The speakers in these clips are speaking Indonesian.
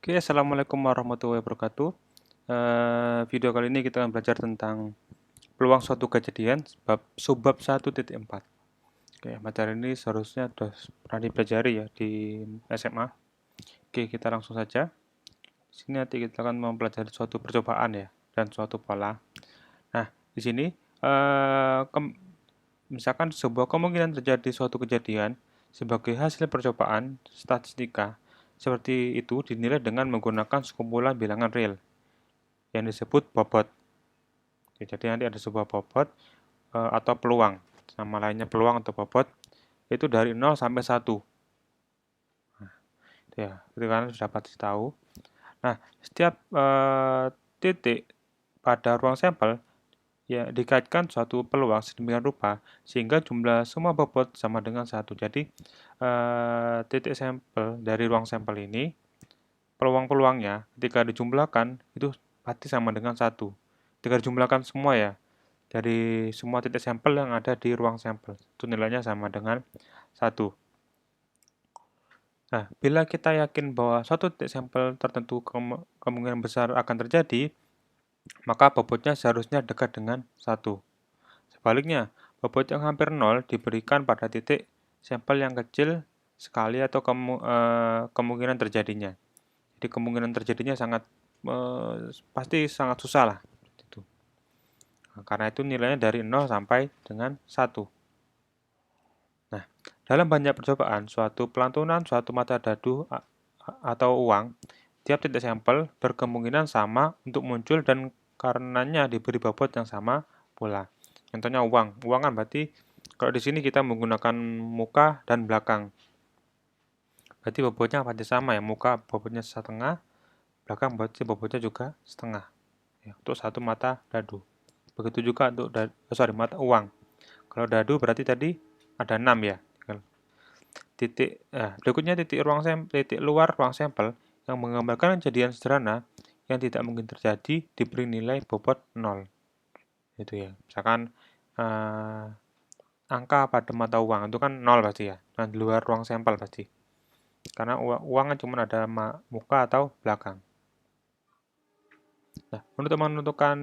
Oke, assalamualaikum warahmatullahi wabarakatuh. Video kali ini kita akan belajar tentang peluang suatu kejadian subbab 1.4. Oke, materi ini seharusnya sudah pernah dipelajari ya di SMA. Oke, kita langsung saja. Di sini nanti kita akan mempelajari suatu percobaan ya dan suatu pola. Nah, di sini misalkan sebuah kemungkinan terjadi suatu kejadian sebagai hasil percobaan statistika seperti itu dinilai dengan menggunakan sekumpulan bilangan real yang disebut bobot. Jadi nanti ada sebuah bobot atau peluang, nama lainnya peluang atau bobot, itu dari 0 sampai 1. Nah, itu ya, itu kan sudah pasti tahu. Nah, setiap titik pada ruang sampel ya dikaitkan suatu peluang sedemikian rupa sehingga jumlah semua bobot sama dengan 1. Jadi titik sampel dari ruang sampel ini peluang-peluangnya ketika dijumlahkan itu pasti sama dengan 1. Ketika dijumlahkan semua ya dari semua titik sampel yang ada di ruang sampel itu nilainya sama dengan 1. Nah, bila kita yakin bahwa suatu titik sampel tertentu kemungkinan besar akan terjadi, maka bobotnya seharusnya dekat dengan 1. Sebaliknya, bobot yang hampir 0 diberikan pada titik sampel yang kecil sekali atau kemungkinan terjadinya. Jadi kemungkinan terjadinya pasti sangat susah lah. Gitu. Nah, karena itu nilainya dari 0 sampai dengan 1. Nah, dalam banyak percobaan, suatu pelantunan suatu mata dadu atau uang, tiap titik sampel berkemungkinan sama untuk muncul dan karenanya diberi bobot yang sama pula. Contohnya uang. Uang kan berarti kalau di sini kita menggunakan muka dan belakang. Berarti bobotnya pasti sama ya. Muka bobotnya setengah, belakang berarti bobotnya juga setengah. Ya, untuk satu mata dadu. Begitu juga untuk mata uang. Kalau dadu berarti tadi ada 6 ya. Berikutnya titik luar ruang sampel yang menggambarkan kejadian sederhana yang tidak mungkin terjadi diberi nilai bobot 0. Itu ya. Misalkan angka pada mata uang itu kan 0 pasti ya. Nah, di luar ruang sampel pasti. Karena uang kan cuma ada muka atau belakang. Nah, untuk menentukan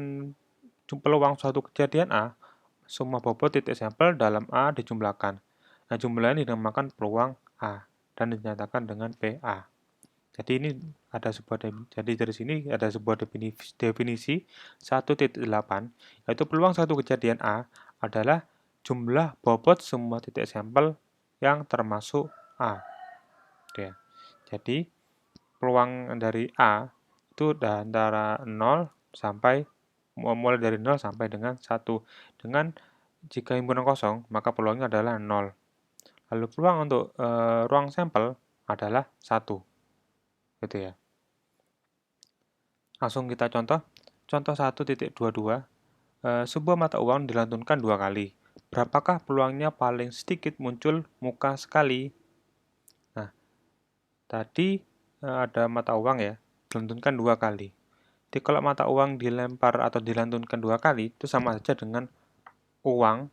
peluang suatu kejadian A, semua bobot titik sampel dalam A dijumlahkan. Nah, jumlah ini dinamakan peluang A dan dinyatakan dengan PA. Jadi ini ada jadi dari sini ada sebuah definisi 1.8 yaitu peluang satu kejadian A adalah jumlah bobot semua titik sampel yang termasuk A. Ya. Jadi peluang dari A itu antara 0 sampai mulai dari 0 sampai dengan 1. Dengan jika himpunan kosong, maka peluangnya adalah 0. Lalu peluang untuk ruang sampel adalah 1. Gitu ya. Langsung kita contoh. Contoh 1.22. Sebuah mata uang dilantunkan 2 kali. Berapakah peluangnya paling sedikit muncul muka sekali? Nah, tadi ada mata uang ya, dilantunkan 2 kali. Jadi kalau mata uang dilempar atau dilantunkan 2 kali, itu sama saja dengan uang,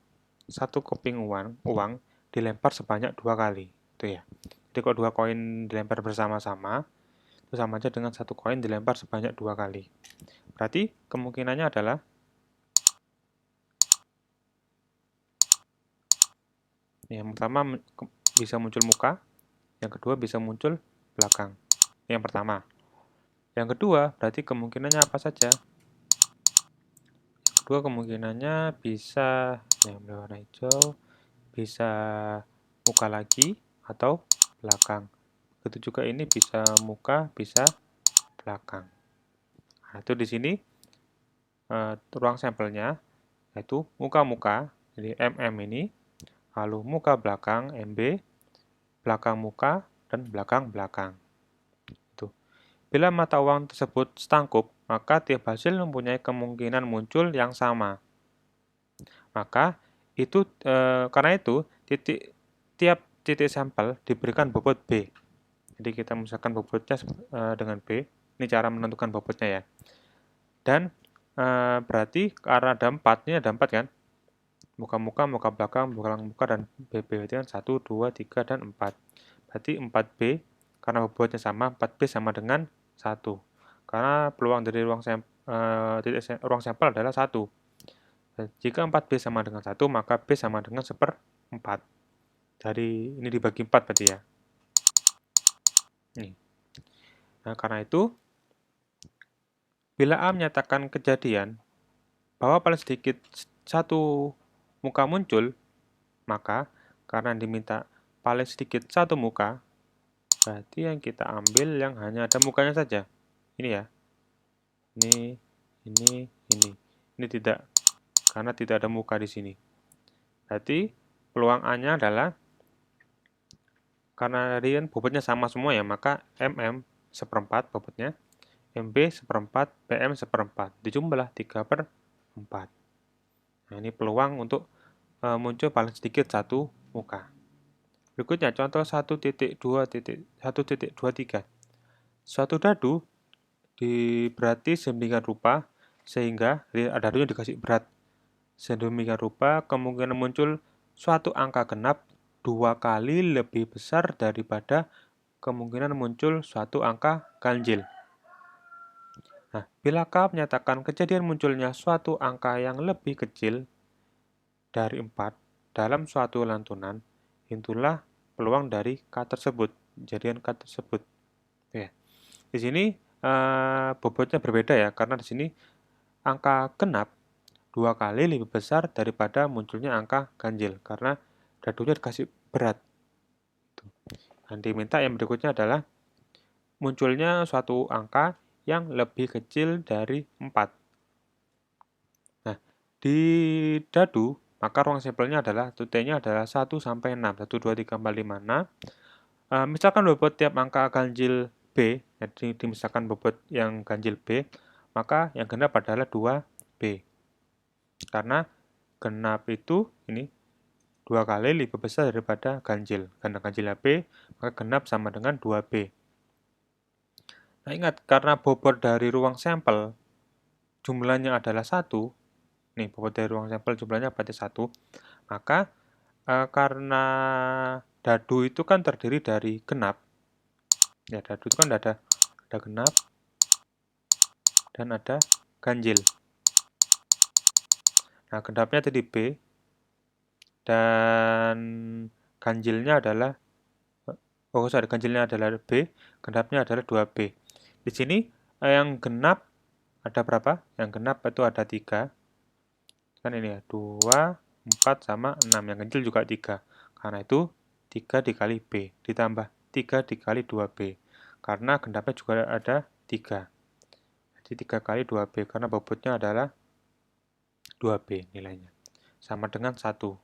satu keping uang dilempar sebanyak 2 kali. Itu ya. Jadi kalau 2 koin dilempar bersama-sama, itu sama saja dengan satu koin dilempar sebanyak 2 kali. Berarti kemungkinannya adalah yang pertama bisa muncul muka, yang kedua bisa muncul belakang. Yang pertama. Yang kedua, berarti kemungkinannya apa saja? Yang kedua kemungkinannya bisa yang berwarna hijau, bisa muka lagi atau belakang. Begitu juga ini bisa muka, bisa belakang. Nah, itu di sini ruang sampelnya yaitu muka-muka, jadi MM ini, lalu muka belakang MB, belakang muka, dan belakang-belakang. Bila mata uang tersebut setangkup, maka tiap hasil mempunyai kemungkinan muncul yang sama. Maka itu karena itu tiap titik sampel diberikan bobot B. Jadi kita misalkan bobotnya dengan B. Ini cara menentukan bobotnya ya. Dan berarti karena ada 4, ini ada 4 kan? Muka-muka, muka belakang, belakang muka, dan BB. Berarti kan 1, 2, 3, dan 4. Berarti 4B, karena bobotnya sama, 4B sama dengan 1. Karena peluang dari ruang sampel adalah 1. Jika 4B sama dengan 1, maka B sama dengan 1/4. Dari ini dibagi 4 berarti ya. Nih. Nah, karena itu, bila A menyatakan kejadian bahwa paling sedikit 1 muka muncul, maka karena diminta paling sedikit 1 muka, berarti yang kita ambil yang hanya ada mukanya saja. Ini ya. Ini. Ini tidak, karena tidak ada muka di sini. Berarti peluang A-nya adalah, karena tadi kan bobotnya sama semua ya, maka mm 1/4 bobotnya, mb 1/4, pm 1/4. Dijumlah 3/4. Nah, ini peluang untuk muncul paling sedikit 1 muka. Berikutnya contoh 1.2.1.23. Suatu dadu berarti sedemikian rupa sehingga dadunya dikasih berat sedemikian rupa kemungkinan muncul suatu angka genap 2 kali lebih besar daripada kemungkinan muncul suatu angka ganjil. Nah, bila K menyatakan kejadian munculnya suatu angka yang lebih kecil dari 4 dalam suatu lantunan, itulah peluang dari K tersebut, kejadian K tersebut. Ya. Di sini bobotnya berbeda ya, karena di sini angka genap 2 kali lebih besar daripada munculnya angka ganjil, karena dadunya dikasih berat. Dan diminta yang berikutnya adalah munculnya suatu angka yang lebih kecil dari 4. Nah, di dadu, maka ruang sampelnya adalah, T-nya adalah 1 sampai 6, 1, 2, 3, 4, 5, 6. Misalkan bobot tiap angka ganjil B, jadi misalkan bobot yang ganjil B, maka yang genap adalah 2B. Karena genap itu ini 2 kali lebih besar daripada ganjil. Karena ganjilnya B, maka genap sama dengan 2B. Nah, ingat, karena bobot dari ruang sampel jumlahnya adalah 1, nih bobot dari ruang sampel jumlahnya berarti 1, maka karena dadu itu kan terdiri dari genap, ya dadu itu kan ada genap dan ada ganjil. Nah, genapnya tadi B dan ganjilnya adalah ganjilnya adalah B, genapnya adalah 2B. Di sini yang genap ada berapa? Yang genap itu ada 3. Kan ini ya, 2, 4 sama 6. Yang ganjil juga 3. Karena itu 3 dikali B ditambah 3 dikali 2B. Karena genapnya juga ada 3. Jadi 3 kali 2B karena bobotnya adalah 2B nilainya. Sama dengan 1.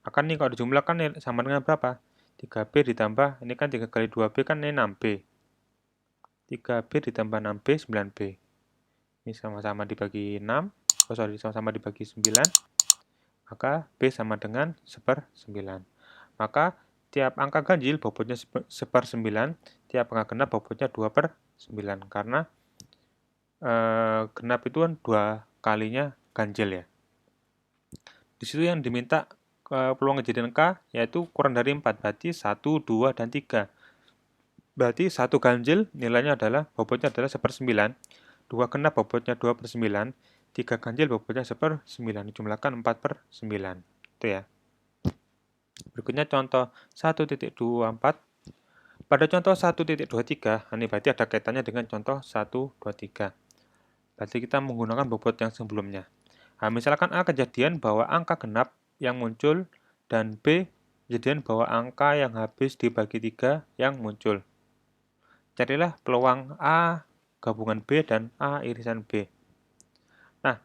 Maka nih kalau dijumlahkan sama dengan berapa? 3B ditambah, ini kan 3 kali 2B kan ini 6B. 3B ditambah 6B, 9B. Ini sama-sama dibagi 6. Sama-sama dibagi 9. Maka B sama dengan 1/9. Maka tiap angka ganjil bobotnya 1/9, tiap angka genap bobotnya 2/9. Karena genap itu kan 2 kalinya ganjil ya. Di situ yang diminta peluang kejadian K yaitu kurang dari 4, berarti 1, 2, dan 3. Berarti 1 ganjil nilainya adalah bobotnya adalah 1/9, 2 genap bobotnya 2/9, 3 ganjil bobotnya 1/9, dijumlahkan 4/9. Itu ya. Berikutnya contoh 1.24. Pada contoh 1.23, ini berarti ada kaitannya dengan contoh 123. Berarti kita menggunakan bobot yang sebelumnya. Nah, misalkan A kejadian bahwa angka genap yang muncul dan B kejadian bahwa angka yang habis dibagi 3 yang muncul. Carilah peluang A gabungan B dan A irisan B. Nah,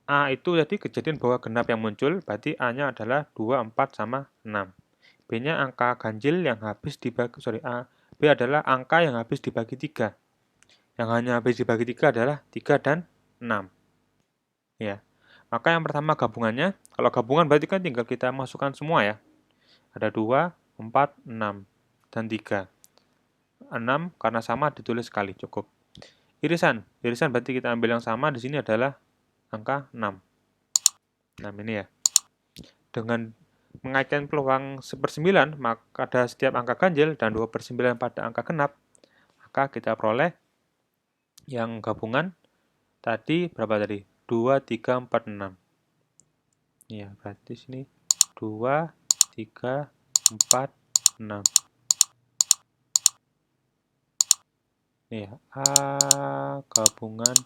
A itu jadi kejadian bahwa genap yang muncul, berarti A-nya adalah 2, 4, sama 6. B-nya angka ganjil yang habis dibagi, B adalah angka yang habis dibagi 3. Yang hanya habis dibagi 3 adalah 3 dan 6. Ya. Maka yang pertama gabungannya, kalau gabungan berarti kan tinggal kita masukkan semua ya. Ada 2, 4, 6, dan 3. 6 karena sama ditulis sekali, cukup. Irisan berarti kita ambil yang sama, di sini adalah angka 6. 6 ini ya. Dengan mengaitkan peluang 1/9, maka ada setiap angka ganjil dan 2/9 pada angka genap, maka kita peroleh yang gabungan tadi berapa tadi? 2, 3, 4, 6. Ya, berarti sini 2, 3, 4, 6. Ya, A gabungan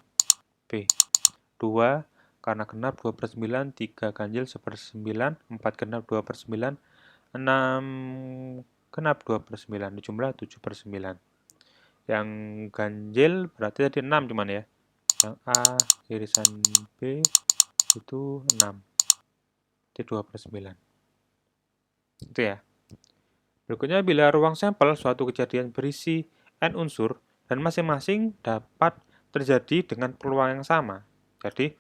B. 2 karena genap 2/9, 3 ganjil 1/9, 4 genap 2/9, 6 genap 2/9, jumlah 7/9. Yang ganjil berarti tadi 6 cuman ya. Yang A irisan B itu 6. Itu 2/9. Itu ya. Berikutnya, bila ruang sampel suatu kejadian berisi N unsur dan masing-masing dapat terjadi dengan peluang yang sama. Jadi,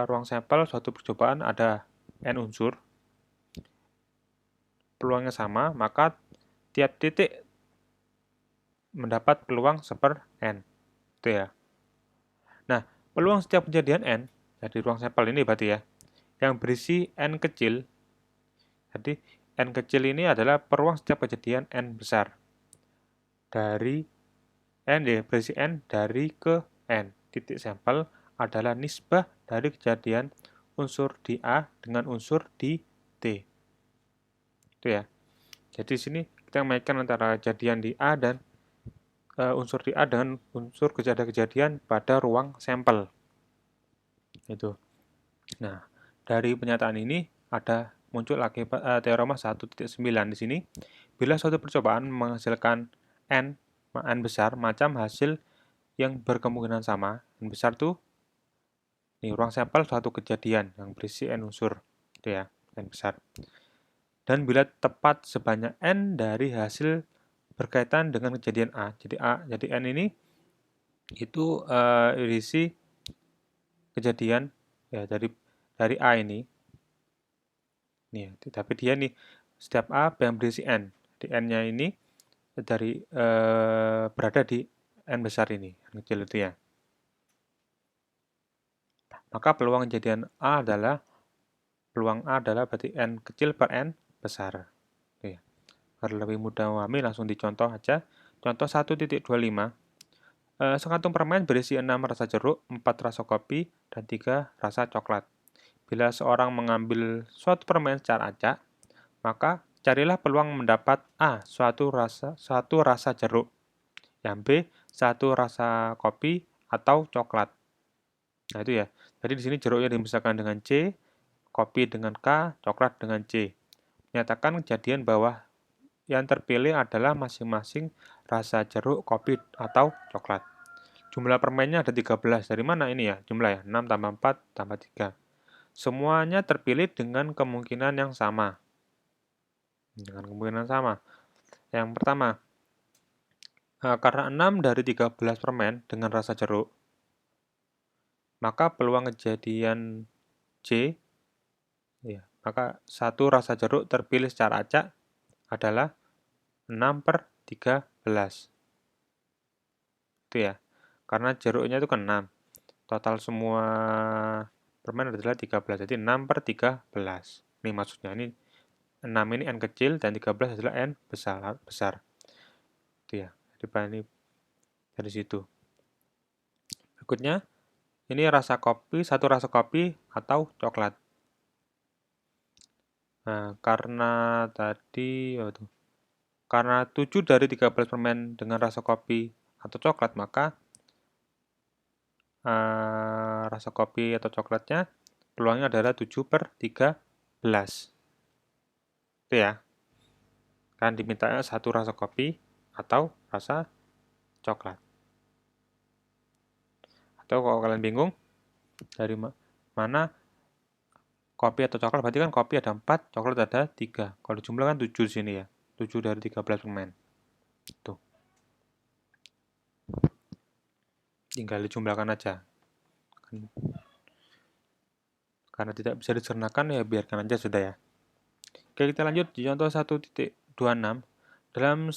ruang sampel suatu percobaan ada N unsur, peluangnya sama, maka tiap titik mendapat peluang seper N. Itu ya. Nah, peluang setiap kejadian N, jadi ruang sampel ini berarti ya, yang berisi N kecil, jadi N kecil ini adalah peluang setiap kejadian N besar. Dari N ya, berisi N dari ke N. Titik sampel adalah nisbah dari kejadian unsur di A dengan unsur di T. Itu ya. Jadi di sini kita mengaitkan antara kejadian di A dan unsur di A dengan unsur kejadian pada ruang sampel. Itu. Nah, dari pernyataan ini ada muncul akibat teorema 1.9 di sini. Bila suatu percobaan menghasilkan N besar macam hasil yang berkemungkinan sama, N besar tuh nih ruang sampel suatu kejadian yang berisi N unsur, itu ya, N besar. Dan bila tepat sebanyak N dari hasil berkaitan dengan kejadian A, jadi N ini itu berisi kejadian ya dari A ini. Nih, tapi dia nih setiap A yang berisi N. Di N-nya ini dari berada di N besar ini, N kecil itu ya. Maka peluang kejadian A adalah berarti N kecil per N besar. Oke. Agar lebih mudah memahami, langsung dicontoh aja. Contoh 1.25. Sekantung permen berisi 6 rasa jeruk, 4 rasa kopi, dan 3 rasa coklat. Bila seorang mengambil suatu permen secara acak, maka carilah peluang mendapat A. Suatu rasa jeruk, yang B. Satu rasa kopi atau coklat. Nah itu ya. Jadi di sini jeruknya dimisahkan dengan C, kopi dengan K, coklat dengan C. Nyatakan kejadian bahwa yang terpilih adalah masing-masing rasa jeruk, kopi, atau coklat. Jumlah permennya ada 13. Dari mana ini ya? Jumlah ya, 6 tambah 4 tambah 3. Semuanya terpilih dengan kemungkinan yang sama. Yang pertama, karena 6 dari 13 permen dengan rasa jeruk, maka peluang kejadian C, ya, maka satu rasa jeruk terpilih secara acak adalah 6/13. Itu ya. Karena jeruknya itu kan 6. Total semua permen adalah 13. Jadi 6/13. Ini maksudnya. Ini 6 ini N kecil dan 13 adalah N besar. Itu ya. Jadi ini dari situ. Berikutnya, ini satu rasa kopi atau coklat. Nah, karena 7 dari 13 permen dengan rasa kopi atau coklat, maka rasa kopi atau coklatnya peluangnya adalah 7/13. Itu ya. Kan dimintanya satu rasa kopi atau rasa coklat. Atau kalau kalian bingung, dari mana kopi atau coklat, berarti kan kopi ada 4, coklat ada 3. Kalau jumlah kan 7 di sini ya. 7 dari 13 permen. Tuh. Tinggal dijumlahkan aja. Karena tidak bisa dicernakan, ya biarkan aja sudah ya. Oke, kita lanjut di contoh 1.26. Dalam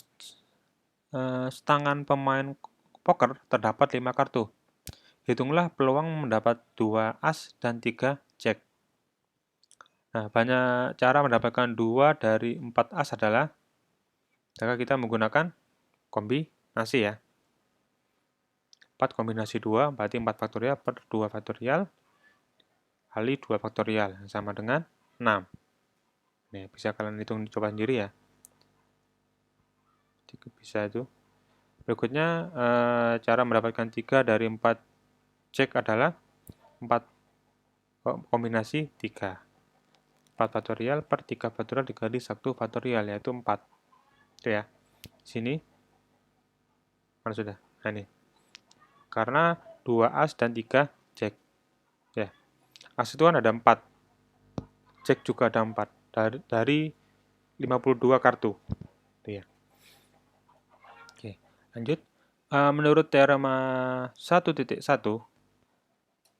setangan pemain poker terdapat 5 kartu. Hitunglah peluang mendapat 2 as dan 3 jack. Nah, banyak cara mendapatkan 2 dari 4 as adalah jika kita menggunakan kombi kombinasi ya. 4 kombinasi 2, berarti 4 faktorial per 2 faktorial kali 2 faktorial, sama dengan 6. Nih, bisa kalian hitung coba sendiri ya. Bisa itu. Berikutnya, cara mendapatkan 3 dari 4 cek adalah 4 kombinasi 3. 4 faktorial per 3 faktorial dikali 1 faktorial, yaitu 4. Itu ya. Di sini, mana sudah? Nah, ini. Karena 2 as dan 3 cek. Ya. As itu kan ada 4. Cek juga ada 4. Dari 52 kartu. Itu ya. Oke, lanjut. Menurut teorema 1.1,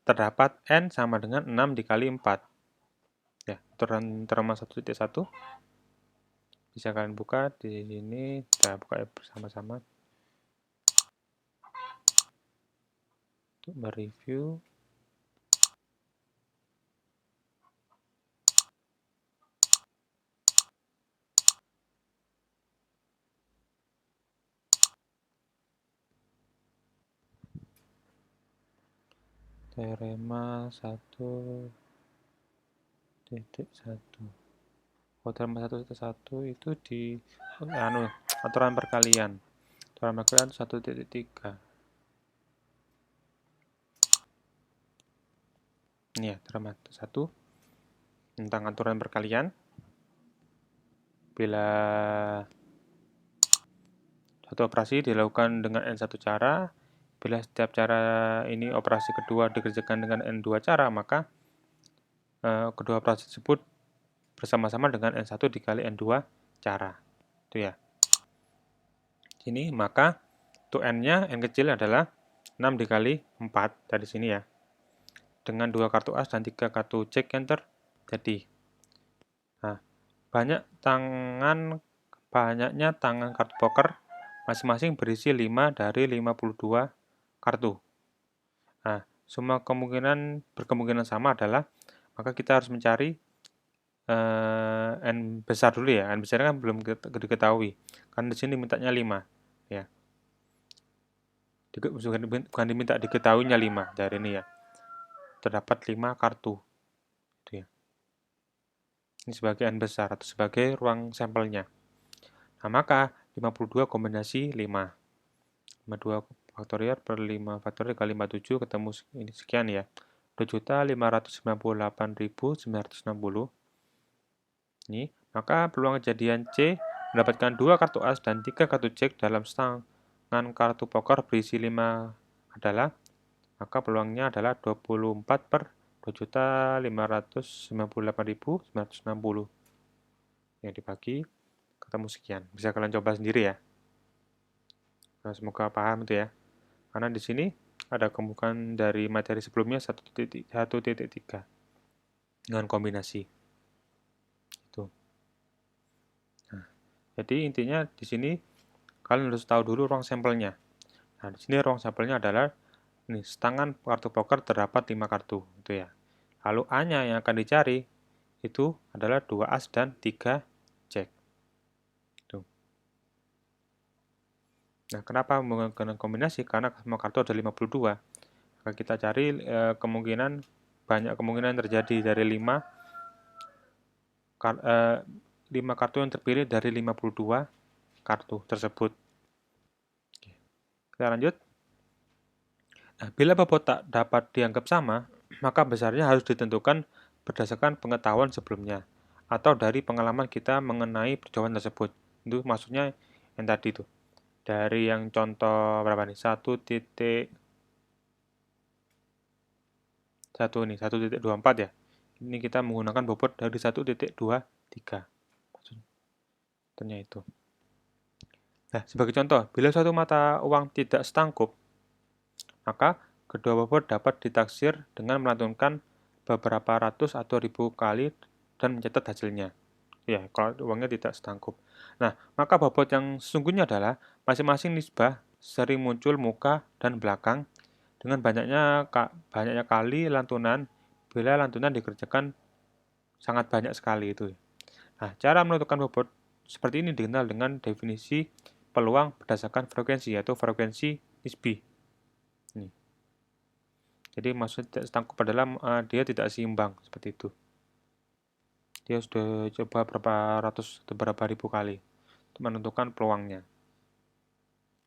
terdapat N sama dengan 6 dikali 4. Ya, teorema 1.1. Bisa kalian buka di sini. Kita buka bersama-sama. Untuk mereview. Teorema 1.1. Teorema 1.1 itu di aturan perkalian. Aturan perkalian 1.3. Ini ya, teorema 1 tentang aturan perkalian. Bila satu operasi dilakukan dengan N1 cara, bila setiap cara ini operasi kedua dikerjakan dengan N2 cara, maka kedua operasi tersebut bersama-sama dengan N1 dikali N2 cara. Itu ya. Sini, maka untuk N-nya, N kecil adalah 6 dikali 4 dari sini ya. Dengan 2 kartu as dan 3 kartu cek yang terjadi. Nah, banyaknya tangan kartu poker masing-masing berisi 5 dari 52 kartu. Nah, semua berkemungkinan sama adalah, maka kita harus mencari N besar dulu ya. N besar kan belum diketahui. Karena di sini mintanya 5. Ya. Bukan diminta, diketahuinya 5 dari ini ya. Terdapat 5 kartu. Itu ya. Ini sebagai N besar atau sebagai ruang sampelnya. Nah, maka 52 kombinasi 5. 52 faktorial per 5 faktorial kali 57 ketemu ini sekian ya. 2.598.960. Ini, maka peluang kejadian C mendapatkan 2 kartu as dan 3 kartu cek dalam tangan kartu poker berisi 5 adalah, maka peluangnya adalah 24 per 2.598.960. Yang dibagi ketemu sekian. Bisa kalian coba sendiri ya. Nah, semoga paham itu ya. Karena di sini ada kemungkinan dari materi sebelumnya 1.3 dengan kombinasi. Itu. Nah, jadi intinya di sini kalian harus tahu dulu ruang sampelnya. Nah, di sini ruang sampelnya adalah ini, setangan kartu poker terdapat 5 kartu, itu ya. Lalu A-nya yang akan dicari itu adalah 2 as dan 3 cek. Tuh. Nah, kenapa menggunakan kombinasi? Karena semua kartu ada 52. Maka kita cari banyak kemungkinan terjadi dari 5 kartu yang terpilih dari 52 kartu tersebut. Kita lanjut. Nah, bila bobot tak dapat dianggap sama, maka besarnya harus ditentukan berdasarkan pengetahuan sebelumnya atau dari pengalaman kita mengenai perjalanan tersebut. Itu maksudnya yang tadi tuh. Dari yang contoh berapa nih? 1.24 ya. Ini kita menggunakan bobot dari 1.23. Maksudnya itu. Nah, sebagai contoh, bila suatu mata uang tidak setangkup, maka kedua bobot dapat ditaksir dengan melantunkan beberapa ratus atau ribu kali dan mencatat hasilnya. Ya, kalau uangnya tidak setangkup. Nah, maka bobot yang sesungguhnya adalah masing-masing nisbah sering muncul muka dan belakang dengan banyaknya kali lantunan bila lantunan dikerjakan sangat banyak sekali itu. Nah, cara menentukan bobot seperti ini dikenal dengan definisi peluang berdasarkan frekuensi, yaitu frekuensi nisbi. Nih. Jadi maksud setangkup adalah dia tidak seimbang, seperti itu. Dia sudah coba berapa ratus atau berapa ribu kali untuk menentukan peluangnya.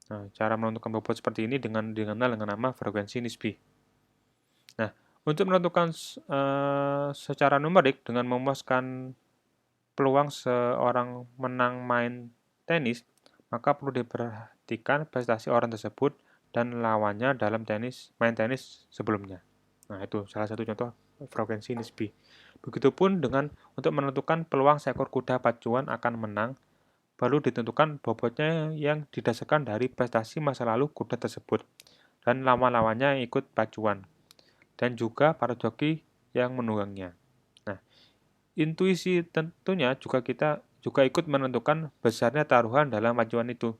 Nah, cara menentukan bobot seperti ini dikenal dengan nama frekuensi nisbi. Nah, untuk menentukan secara numerik dengan memuaskan peluang seorang menang main tenis, maka perlu diperhatikan prestasi orang tersebut dan lawannya dalam main tenis sebelumnya. Nah, itu salah satu contoh frekuensi nisbi. Begitupun untuk menentukan peluang seekor kuda pacuan akan menang, perlu ditentukan bobotnya yang didasarkan dari prestasi masa lalu kuda tersebut dan lawan-lawannya yang ikut pacuan, dan juga para joki yang menunggangnya. Nah, intuisi tentunya kita juga ikut menentukan besarnya taruhan dalam pacuan itu.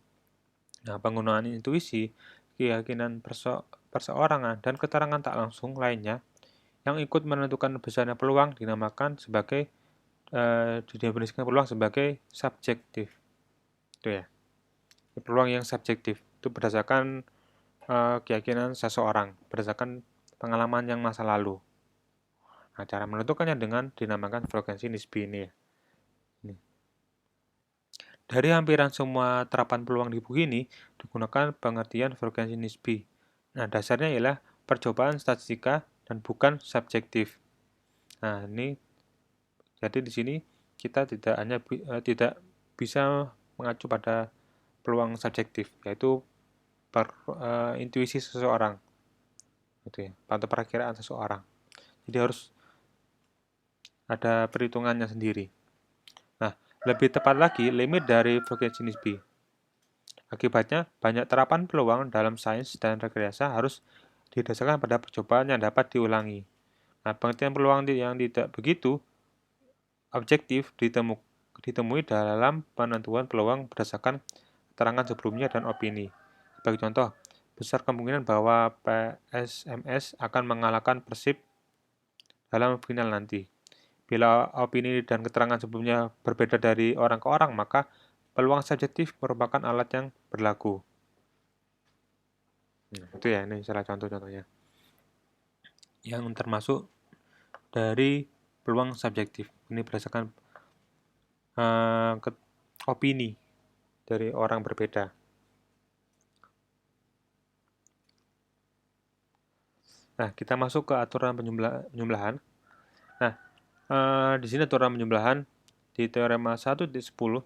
Nah, penggunaan intuisi, keyakinan perseorangan, dan keterangan tak langsung lainnya yang ikut menentukan besarnya peluang dinamakan sebagai didefinisikan peluang sebagai subjektif. Itu ya. Peluang yang subjektif itu berdasarkan keyakinan seseorang, berdasarkan pengalaman yang masa lalu. Nah, cara menentukannya dinamakan frekuensi nisbi ini ya. Dari hampiran semua terapan peluang di buku ini digunakan pengertian frekuensi nisbi. Nah, dasarnya ialah percobaan statistika dan bukan subjektif. Nah, ini jadi di sini kita tidak bisa mengacu pada peluang subjektif, yaitu intuisi seseorang, gitu ya, atau perakiraan seseorang. Jadi harus ada perhitungannya sendiri. Nah, lebih tepat lagi, limit dari frekuensi nisbi. Akibatnya, banyak terapan peluang dalam sains dan rekayasa harus didasarkan pada percobaan yang dapat diulangi. Nah, pengertian peluang yang tidak begitu objektif ditemui dalam penentuan peluang berdasarkan keterangan sebelumnya dan opini. Sebagai contoh, besar kemungkinan bahwa PSMS akan mengalahkan Persib dalam final nanti. Bila opini dan keterangan sebelumnya berbeda dari orang ke orang, maka peluang subjektif merupakan alat yang berlaku. Nah, itu ya, ini salah contoh-contohnya. Yang termasuk dari peluang subjektif. Ini berdasarkan opini dari orang berbeda. Nah, kita masuk ke aturan penyembelahan. Nah, di sini aturan penyembelahan di teorema 1/10.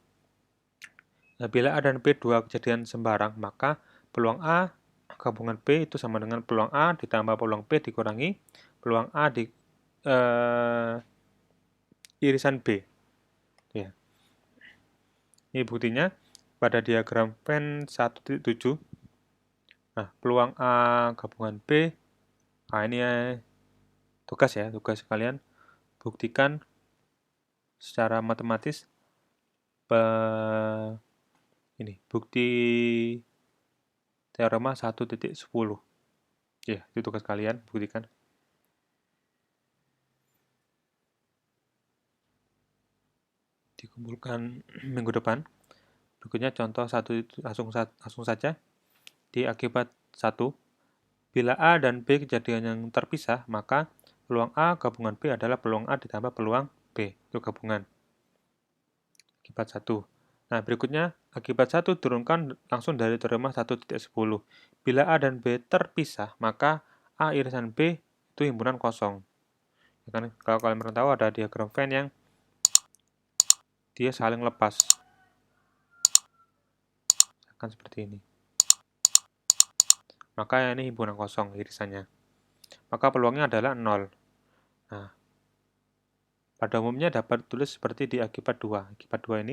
Nah, bila A dan B dua kejadian sembarang, maka peluang A gabungan B itu sama dengan peluang A ditambah peluang B dikurangi peluang A di irisan B. Ya. Ini buktinya pada diagram Venn 1.7. Nah, peluang A gabungan B. Nah, ini tugas kalian. Buktikan secara matematis ini bukti teorema 1.10. Ya, itu tugas kalian, buktikan. Dikumpulkan minggu depan. Berikutnya contoh satu itu langsung saja. Di akibat 1, bila A dan B kejadian yang terpisah, maka peluang A gabungan B adalah peluang A ditambah peluang B, itu gabungan. Akibat 1. Nah, berikutnya, akibat 1 turunkan langsung dari teorema 1.10. Bila A dan B terpisah, maka A irisan B itu himpunan kosong. Ya kan? Kalau kalian pernah tahu ada diagram Venn yang dia saling lepas. Akan seperti ini. Maka ini himpunan kosong irisannya. Maka peluangnya adalah 0. Nah, pada umumnya dapat tulis seperti di akibat 2. Akibat 2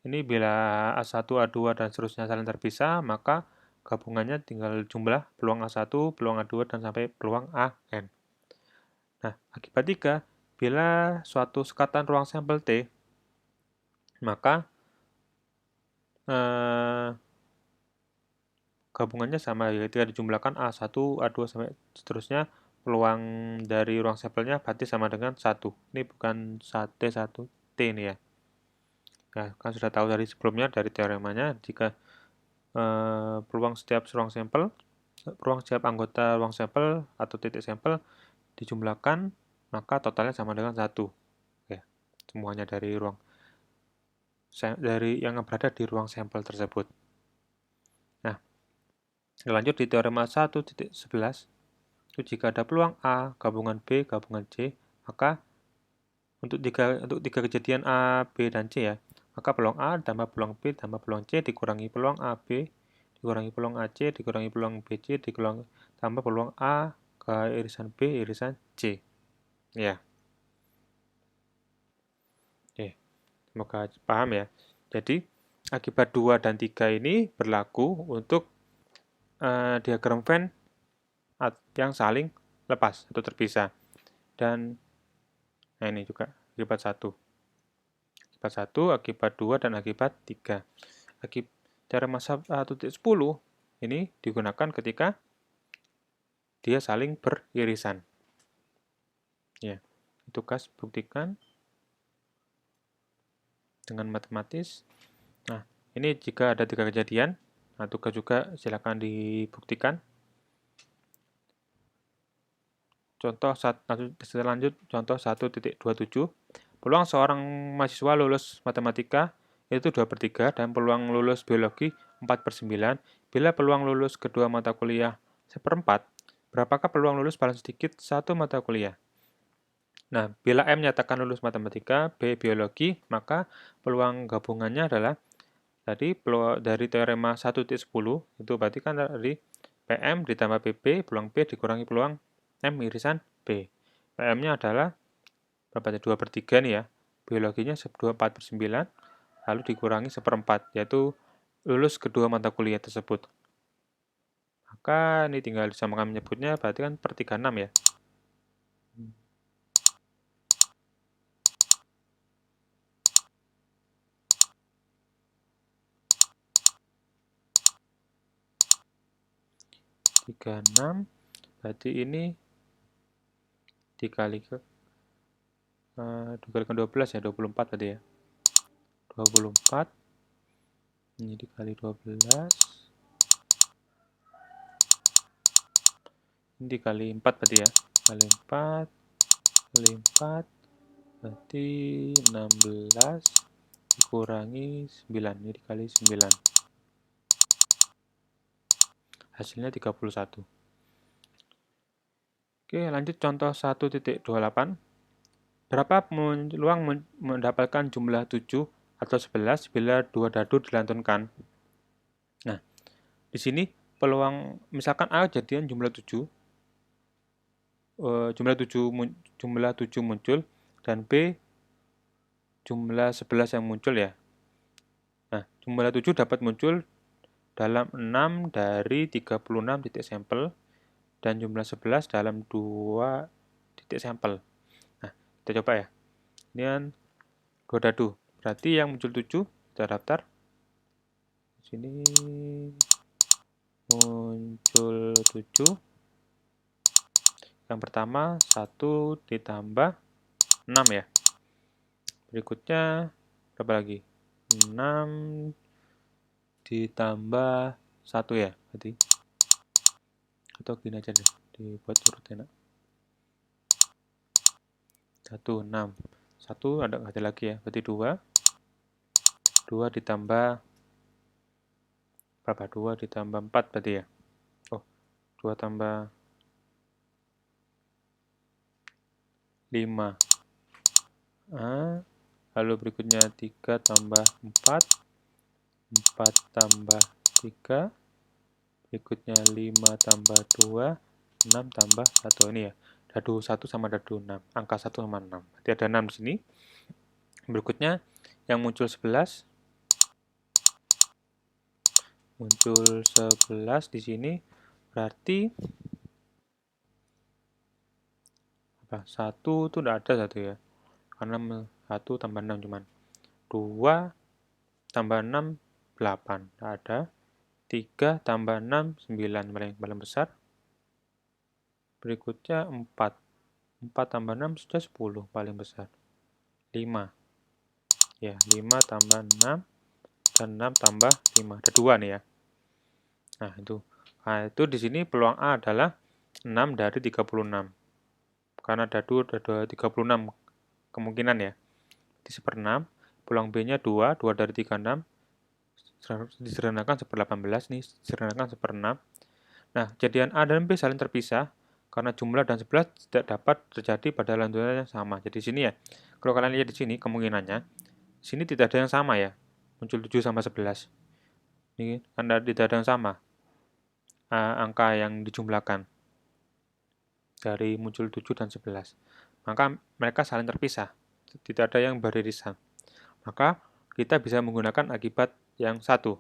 ini bila A1, A2, dan seterusnya saling terpisah, maka gabungannya tinggal jumlah peluang A1, peluang A2, dan sampai peluang AN. Nah, akibat 3, bila suatu sekatan ruang sampel T, maka gabungannya sama, yaitu dijumlahkan A1, A2, sampai seterusnya, peluang dari ruang sampelnya berarti sama dengan 1. Ini bukan T1T ini ya. Ya, kan sudah tahu dari sebelumnya, dari teoremanya, jika peluang setiap anggota ruang sampel atau titik sampel dijumlahkan, maka totalnya sama dengan 1. Ya, semuanya dari yang berada di ruang sampel tersebut. Nah, lanjut di teorema 1.11, itu jika ada peluang A gabungan B gabungan C, maka untuk tiga kejadian A, B, dan C ya, maka peluang A tambah peluang B tambah peluang C dikurangi peluang A, B, dikurangi peluang AC, dikurangi peluang BC, dikurangi tambah peluang A ke irisan B, irisan C. Ya. Oke, semoga paham ya. Jadi, akibat 2 dan 3 ini berlaku untuk diagram Venn yang saling lepas atau terpisah. Dan nah ini juga akibat 1. Akibat 1, akibat 2, dan akibat 3. Teorema 1.10 ini digunakan ketika dia saling beririsan. Ya, tugas buktikan dengan matematis. Nah, ini jika ada 3 kejadian, nah tugas juga silakan dibuktikan. Lanjut contoh 1.27. Peluang seorang mahasiswa lulus matematika itu 2/3 dan peluang lulus biologi 4/9. Bila peluang lulus kedua mata kuliah 1/4, berapakah peluang lulus paling sedikit satu mata kuliah? Nah, bila M nyatakan lulus matematika, B biologi, maka peluang gabungannya adalah tadi dari teorema 1.10, itu berarti kan dari PM ditambah PB, peluang B dikurangi peluang M irisan B. PM-nya adalah berapa? 2/3 nih ya. Biologinya 4/9, lalu dikurangi 1/4, yaitu lulus kedua mata kuliah tersebut. Maka ini tinggal disamakan menyebutnya, berarti kan per 36 ya. Tiga enam, berarti ini dikali ke 12 ya, 24 berarti ya. 24 ini dikali 12 ini dikali 4 berarti ya, kali 4 berarti 16 dikurangi 9, ini dikali 9, hasilnya 31. Oke, lanjut contoh 1.28. Berapa peluang mendapatkan jumlah 7 atau 11 bila 2 dadu dilantunkan? Nah, di sini peluang, misalkan A jadian jumlah 7, jumlah 7 muncul, dan B jumlah 11 yang muncul ya. Nah, jumlah 7 dapat muncul dalam 6 dari 36 titik sampel, dan jumlah 11 dalam 2 titik sampel. Nah, kita coba ya. Ini kan 2 dadu. Berarti yang muncul 7, kita daftar. Di sini muncul 7. Yang pertama 1 ditambah 6 ya. Berikutnya berapa lagi? 6 ditambah 1 ya, berarti. Atau gini aja deh, dibuat urut enak. 1, 6. 1 ada lagi ya, berarti 2. 2 ditambah berapa? 2 ditambah 4 berarti ya. Oh, 2 tambah 5. Lalu berikutnya 3 tambah 4. 4 tambah 3. Berikutnya 5 tambah 2. 6 tambah 1. Ini ya. Dadu 1 sama dadu 6. Angka 1 sama 6. Berarti ada 6 di sini. Berikutnya yang muncul 11. Muncul 11 di sini. Berarti apa? 1 itu tidak ada 1 ya. Karena 1 tambah 6 cuman. 2 tambah 6 8. Tidak ada. 3 tambah 6 9 paling besar. Berikutnya 4. 4 tambah 6 sudah 10 paling besar. 5. Ya, 5 tambah 6, dan 6 tambah 5. Ada 2 nih ya. Nah, itu. Nah, itu di sini peluang A adalah 6 dari 36. Karena ada 36 kemungkinan ya. Di 1/6. Peluang B-nya 2 dari 36. Disederhanakan 1/18 nih, disederhanakan 1/6. Nah, kejadian A dan B saling terpisah karena jumlah dan 11 tidak dapat terjadi pada lanjutan yang sama. Jadi di sini ya, kalau kalian lihat di sini kemungkinannya, di sini tidak ada yang sama ya, muncul 7 sama 11. Ini karena tidak ada yang sama angka yang dijumlahkan dari muncul 7 dan 11. Maka mereka saling terpisah, tidak ada yang beririsan. Maka kita bisa menggunakan akibat yang satu.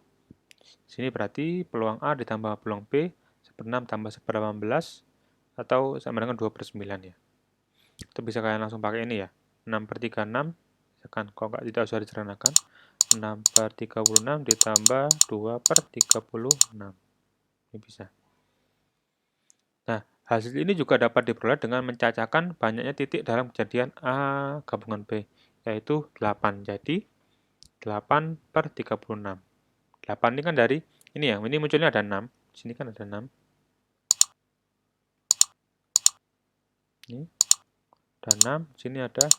Di sini berarti peluang A ditambah peluang B 1/6 tambah 1/18 atau sama dengan 2/9 ya. Itu bisa kalian langsung pakai ini ya. 6/36, misalkan kalau nggak tidak usah disederhanakan. 6/36 ditambah 2/36. Ini bisa. Nah, hasil ini juga dapat diperoleh dengan mencacahkan banyaknya titik dalam kejadian A gabungan B, yaitu 8. Jadi, 8/36. 8 ini kan dari, ini ya, ini munculnya ada 6. Di sini kan ada 6. Ini ada 6, di sini ada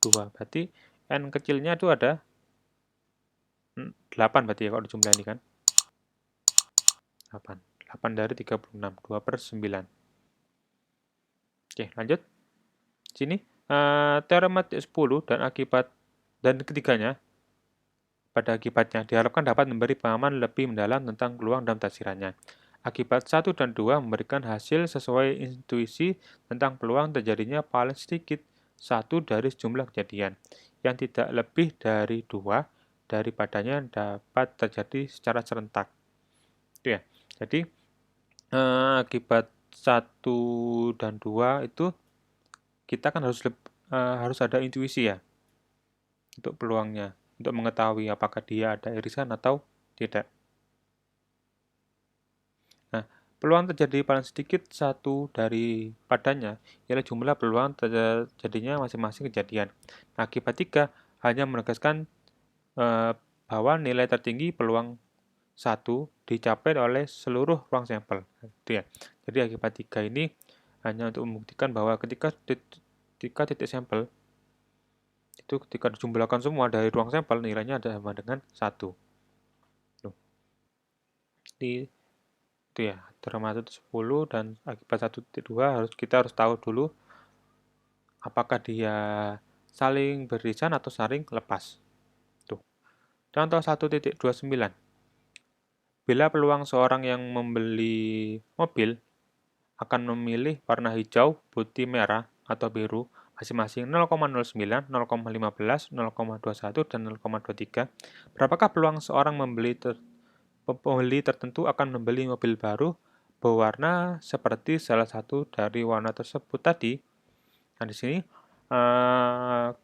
2. Berarti N kecilnya itu ada 8 berarti ya kalau dijumlah ini kan. 8. 8 dari 36. 2/9. Oke, lanjut. Sini, teorema 10 dan ketiganya, pada akibatnya diharapkan dapat memberi pemahaman lebih mendalam tentang peluang dan tafsirannya. Akibat 1 dan 2 memberikan hasil sesuai intuisi tentang peluang terjadinya paling sedikit 1 dari sejumlah kejadian, yang tidak lebih dari 2 daripadanya dapat terjadi secara serentak. Itu ya. Jadi, akibat 1 dan 2 itu kita kan harus ada intuisi ya untuk peluangnya, untuk mengetahui apakah dia ada irisan atau tidak. Nah, peluang terjadi paling sedikit 1 daripadanya ialah jumlah peluang terjadinya masing-masing kejadian. Nah, akibat 3 hanya menegaskan bahwa nilai tertinggi peluang 1 dicapai oleh seluruh ruang sampel. Gitu ya. Jadi akibat 3 ini hanya untuk membuktikan bahwa ketika titik sampel itu ketika dijumlahkan semua dari ruang sampel nilainya ada sama dengan 1. Di itu ya, teorema 10 dan akibat 1/2 kita harus tahu dulu apakah dia saling beririsan atau saling lepas. Tuh. Contoh 1.29. Bila peluang seorang yang membeli mobil akan memilih warna hijau, putih, merah, atau biru masing-masing 0,09, 0,15, 0,21, dan 0,23. Berapakah peluang seorang pembeli tertentu akan membeli mobil baru berwarna seperti salah satu dari warna tersebut tadi? Nah, di sini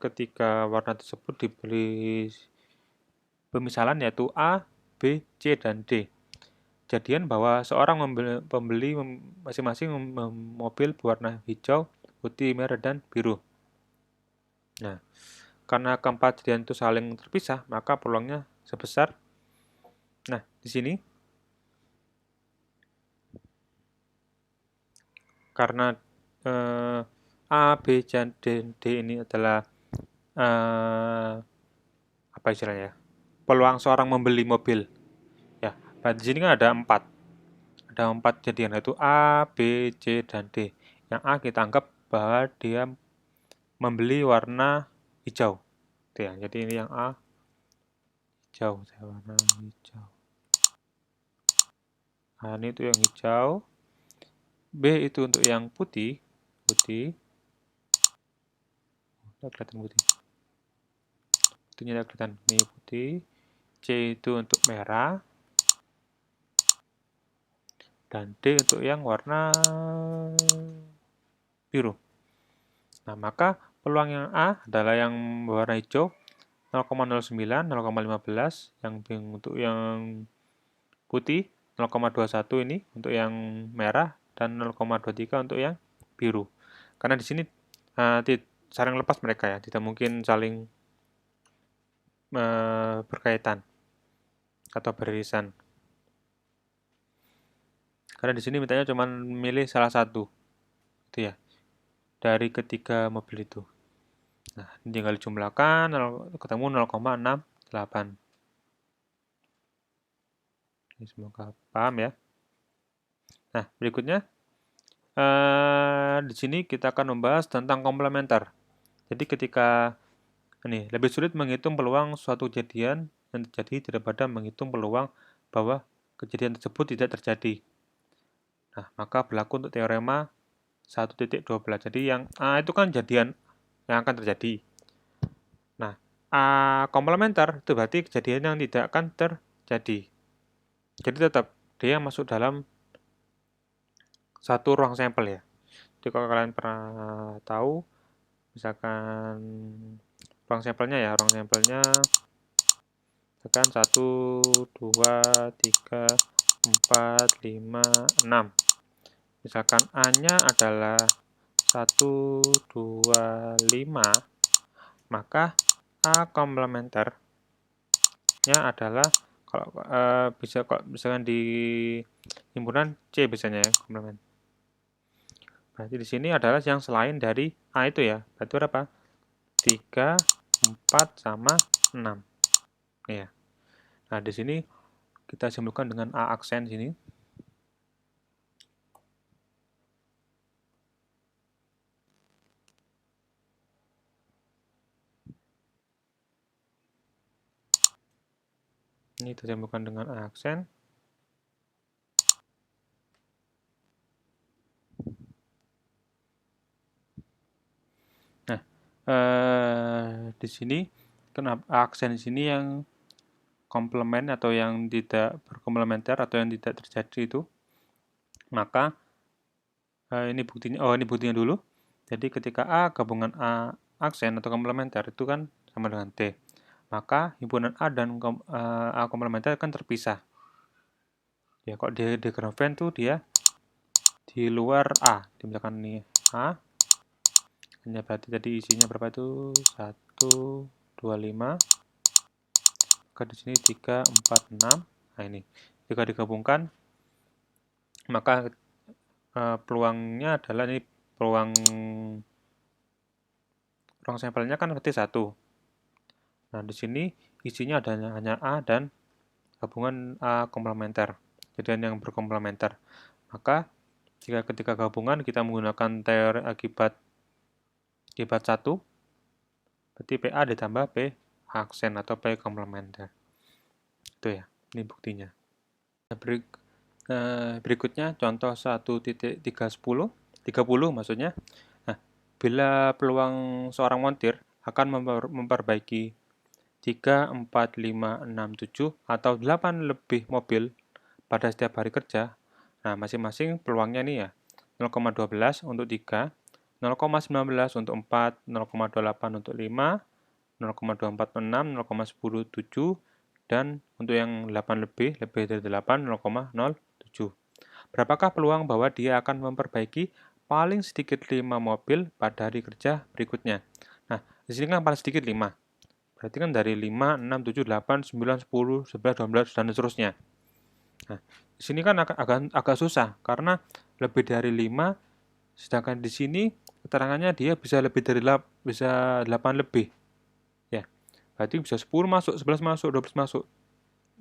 ketika warna tersebut diberi pemisalan yaitu A, B, C, dan D. Kejadian bahwa seorang pembeli masing-masing mobil berwarna hijau, putih, merah, dan biru. Nah, karena keempat kejadian itu saling terpisah, maka peluangnya sebesar. Nah, di sini karena A, B, dan D ini adalah apa istilahnya? Peluang seorang membeli mobil. Ya, di sini kan ada 4. Ada 4 kejadian yaitu A, B, C, dan D. Yang A kita anggap bahwa dia membeli warna hijau. Itu ya. Jadi ini yang A hijau, warna hijau. Nah, ini itu yang hijau. B itu untuk yang putih. Tidak kelihatan putih. Putihnya tidak kelihatan. Ini putih. C itu untuk merah. Dan D untuk yang warna biru. Nah, maka peluang yang A adalah yang berwarna hijau 0,09, 0,15, yang untuk yang putih 0,21 ini untuk yang merah dan 0,23 untuk yang biru. Karena di sini saling lepas mereka ya, tidak mungkin saling berkaitan atau beririsan. Karena di sini mintanya cuma milih salah satu, gitu ya, dari ketiga mobil itu. Nah, ini tinggal dijumlahkan, ketemu 0,68. Ini semoga paham ya. Nah, berikutnya, di sini kita akan membahas tentang komplementer. Jadi ketika ini lebih sulit menghitung peluang suatu kejadian yang terjadi daripada menghitung peluang bahwa kejadian tersebut tidak terjadi. Nah, maka berlaku untuk teorema 1.12. Jadi yang A itu kan kejadian yang akan terjadi. Nah, A komplementer itu berarti kejadian yang tidak akan terjadi. Jadi tetap dia masuk dalam satu ruang sampel ya. Jadi kalau kalian pernah tahu, misalkan ruang sampelnya misalkan 1, 2, 3, 4, 5, 6. Misalkan A-nya adalah 1, 2, 5, maka A komplementernya adalah kalau misalkan di himpunan C biasanya ya komplement. Berarti di sini adalah yang selain dari A itu ya. Berarti berapa? 3, 4 sama 6. Ya. Nah, di sini kita simpulkan dengan A aksen sini. Ini kita simpulkan dengan A aksen. Nah, di sini kenapa aksen di sini yang komplement atau yang tidak berkomplementer atau yang tidak terjadi itu? Maka ini buktinya. Oh, ini buktinya dulu. Jadi ketika A gabungan A aksen atau komplementer itu kan sama dengan T. Maka himpunan A dan A komplementer kan terpisah. Ya, kok di Graphen tuh dia di luar A. Misalkan ini A. Hanya berarti tadi isinya berapa itu? 1, 2, 5. Maka di sini 3, 4, 6. Nah, ini. Jika digabungkan, maka peluangnya adalah ini peluang ruang sampelnya kan berarti 1. Nah, di sini isinya adanya hanya A dan gabungan A komplementer. Kejadian yang berkomplementer. Maka jika ketika gabungan kita menggunakan teori akibat 1, berarti PA ditambah P aksen atau P komplementer. Itu ya, ini buktinya. Berikutnya contoh 1.310 maksudnya. Nah, bila peluang seorang montir akan memperbaiki 3, 4, 5, 6, 7 atau 8 lebih mobil pada setiap hari kerja. Nah, masing-masing peluangnya nih ya. 0,12 untuk 3, 0,19 untuk 4, 0,28 untuk 5, 0,24 untuk 6, 0,10 7, dan untuk yang 8 lebih dari 8, 0,07. Berapakah peluang bahwa dia akan memperbaiki paling sedikit 5 mobil pada hari kerja berikutnya? Nah, di sini kan paling sedikit 5. Berarti kan dari 5, 6, 7, 8, 9, 10, 11, 12, dan seterusnya. Nah, di sini kan agak susah, karena lebih dari 5, sedangkan di sini keterangannya dia bisa lebih dari 8 lebih. Ya, berarti bisa 10 masuk, 11 masuk, 12 masuk,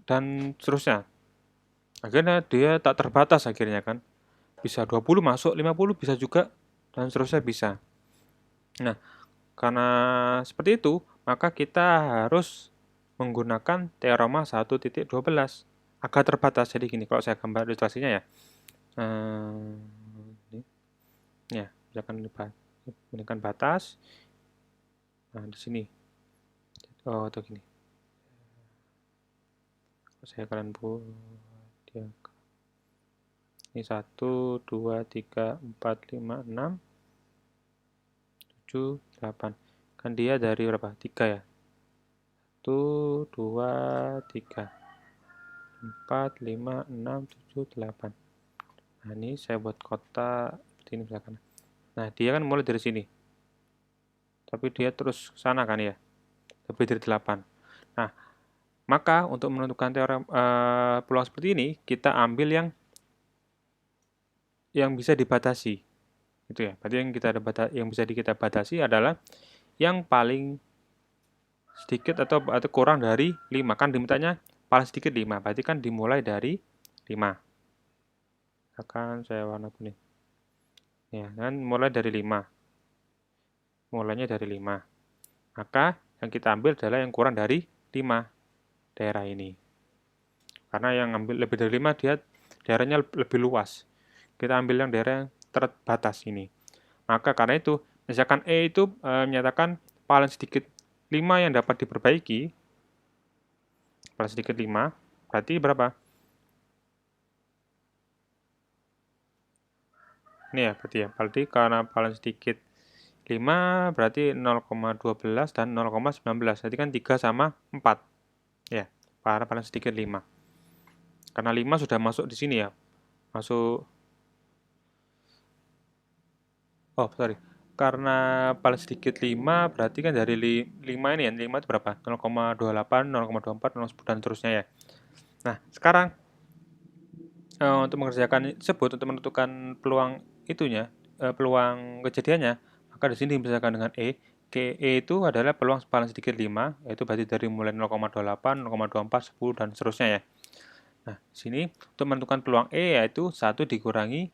dan seterusnya. Akhirnya dia tak terbatas akhirnya kan. Bisa 20 masuk, 50 bisa juga, dan seterusnya bisa. Nah, karena seperti itu, maka kita harus menggunakan teorema 1.12. Agak terbatas, jadi gini, kalau saya gambar ilustrasinya ya. Ini, ya, misalkan ini kan batas. Nah, di sini. Oh, atau gini. Saya kalian buat diagram. Ini 1, 2, 3, 4, 5, 6, 7, 8. Kan dia dari berapa? 3 ya. 1, 2, 3, 4, 5, 6, 7, 8. Nah, ini saya buat kotak seperti ini misalkan. Nah, dia kan mulai dari sini. Tapi dia terus ke sana kan ya. Lebih dari 8. Nah, maka untuk menentukan teorem peluang seperti ini, kita ambil yang bisa dibatasi. Itu ya. Berarti yang bisa kita batasi adalah yang paling sedikit atau kurang dari 5. Kan dimintanya paling sedikit 5. Berarti kan dimulai dari 5. Akan saya warna kuning. Ya, kan mulai dari 5. Mulainya dari 5. Maka yang kita ambil adalah yang kurang dari 5 daerah ini. Karena yang ambil lebih dari 5 dia daerahnya lebih luas. Kita ambil yang daerah yang terbatas ini. Maka karena itu, misalkan E itu menyatakan paling sedikit 5 yang dapat diperbaiki, paling sedikit 5, berarti berapa? Ini ya, berarti karena paling sedikit 5, berarti 0,12 dan 0,19, berarti kan 3 sama 4. Ya, karena paling sedikit 5. Karena 5 sudah masuk di sini ya, masuk, oh sorry, karena paling sedikit 5, berarti kan dari 5 ini ya, 5 itu berapa? 0,28, 0,24, 0,10, dan seterusnya ya. Nah, sekarang untuk mengerjakan tersebut, untuk menentukan peluang itunya, peluang kejadiannya, maka di sini dimisalkan dengan E. E itu adalah peluang paling sedikit 5, yaitu berarti dari mulai 0,28, 0,24, 10, dan seterusnya ya. Nah, di sini untuk menentukan peluang E yaitu 1 dikurangi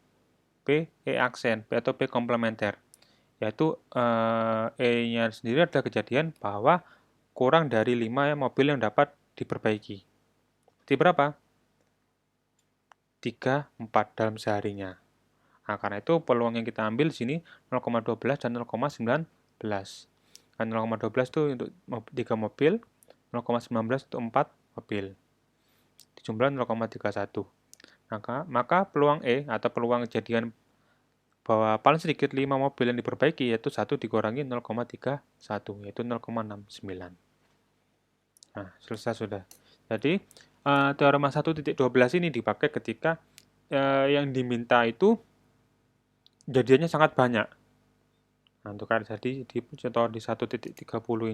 P E aksen, P atau P komplementer. Yaitu E-nya sendiri adalah kejadian bahwa kurang dari 5 mobil yang dapat diperbaiki. Berarti berapa? 3, 4 dalam seharinya. Nah, karena itu peluang yang kita ambil di sini 0,12 dan 0,19. Kan 0,12 itu untuk 3 mobil, 0,19 untuk 4 mobil. Dijumlah 0,31. Maka peluang E atau peluang kejadian bahwa paling sedikit 5 mobil yang diperbaiki yaitu 1 dikurangi 0,31, yaitu 0,69. Nah, selesai sudah. Jadi, teorema 1.12 ini dipakai ketika yang diminta itu jadiannya sangat banyak. Nah, untuk tadi di contoh di 1.30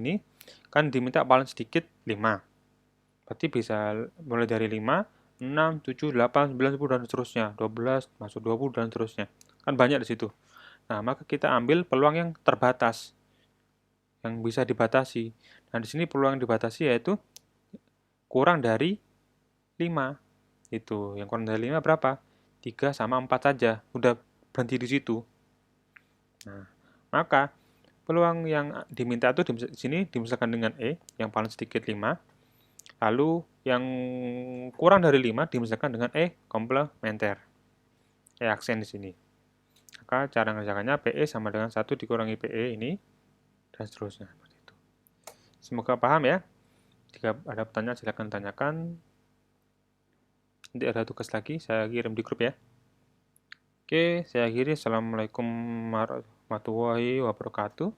ini kan diminta paling sedikit 5. Berarti bisa mulai dari 5, 6, 7, 8, 9, 10, dan seterusnya. 12, masuk 20, dan seterusnya. Kan banyak di situ. Nah, maka kita ambil peluang yang terbatas, yang bisa dibatasi. Nah, di sini peluang yang dibatasi yaitu kurang dari 5. Itu, yang kurang dari 5 berapa? 3 sama 4 saja. Udah berhenti di situ. Nah, maka peluang yang diminta itu di sini dimisalkan dengan E, yang paling sedikit 5. Lalu yang kurang dari 5 dimisalkan dengan E komplementer. E aksen di sini. Maka cara mengerjakannya PE sama dengan 1 dikurangi PE ini, dan seterusnya. Seperti itu. Semoga paham ya. Jika ada pertanyaan silakan tanyakan. Nanti ada tugas lagi, saya kirim di grup ya. Oke, saya akhiri. Assalamualaikum warahmatullahi wabarakatuh.